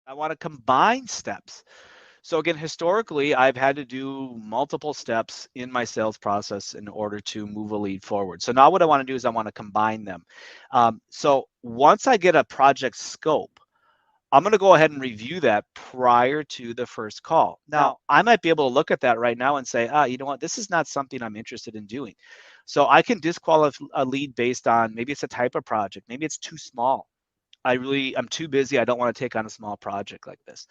I want to combine steps. So again, historically, I've had to do multiple steps in my sales process in order to move a lead forward. So now what I want to do is I want to combine them. So once I get a project scope, I'm going to go ahead and review that prior to the first call. Now, I might be able to look at that right now and say, you know what, this is not something I'm interested in doing. So I can disqualify a lead based on maybe it's a type of project, maybe it's too small. I'm too busy. I don't want to take on a small project like this.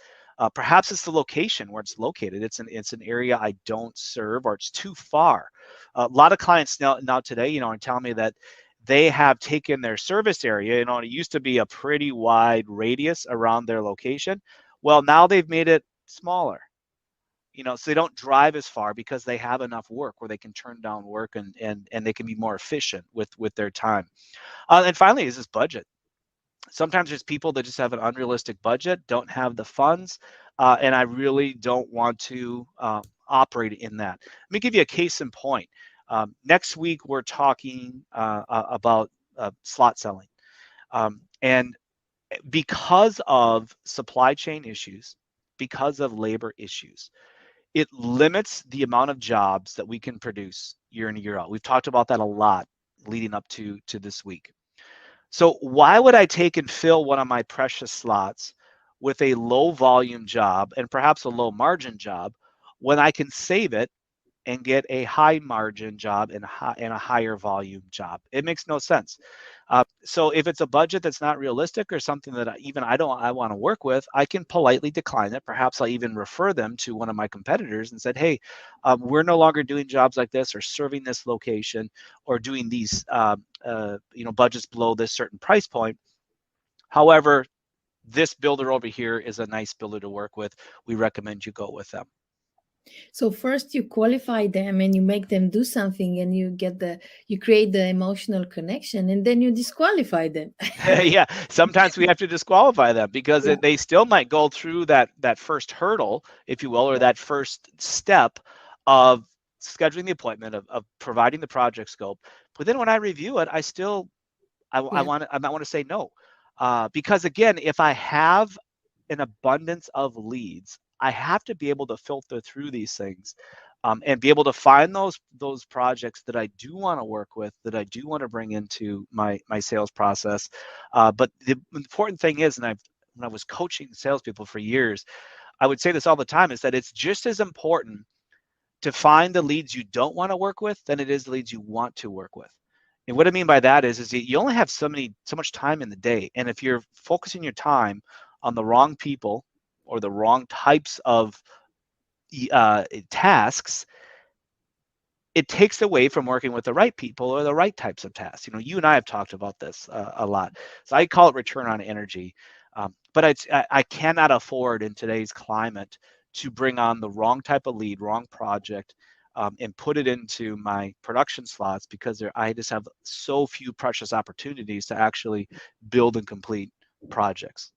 Perhaps it's the location where it's located. It's an area I don't serve, or it's too far. A lot of clients now today, are telling me that they have taken their service area. It used to be a pretty wide radius around their location. Well, now they've made it smaller. So they don't drive as far because they have enough work where they can turn down work and they can be more efficient with their time. And finally, is this budget. Sometimes there's people that just have an unrealistic budget, don't have the funds, and I really don't want to operate in that. Let me give you a case in point. Next week, we're talking about slot selling. And because of supply chain issues, because of labor issues, it limits the amount of jobs that we can produce year in and year out. We've talked about that a lot leading up to this week. So why would I take and fill one of my precious slots with a low volume job and perhaps a low margin job when I can save it and get a high margin job and a higher volume job? It makes no sense. So if it's a budget that's not realistic or something that I want to work with, I can politely decline it. Perhaps I'll even refer them to one of my competitors and said, hey, we're no longer doing jobs like this or serving this location or doing these budgets below this certain price point. However, this builder over here is a nice builder to work with. We recommend you go with them. So first you qualify them and you make them do something, and you create the emotional connection, and then you disqualify them. Yeah, sometimes we have to disqualify them because Yeah. they still might go through that first hurdle, if you will, or that first step of scheduling the appointment, of providing the project scope. But then when I review it, I Yeah. want I might want to say no, because again, if I have an abundance of leads, I have to be able to filter through these things, and be able to find those projects that I do want to work with, that I do want to bring into my sales process. But the important thing is, and when I was coaching salespeople for years, I would say this all the time, is that it's just as important to find the leads you don't want to work with than it is the leads you want to work with. And what I mean by that is that you only have so much time in the day, and if you're focusing your time on the wrong people or the wrong types of tasks, it takes away from working with the right people or the right types of tasks. You and I have talked about this a lot. So I call it return on energy. But I cannot afford in today's climate to bring on the wrong type of lead, wrong project, and put it into my production slots, because I just have so few precious opportunities to actually build and complete projects.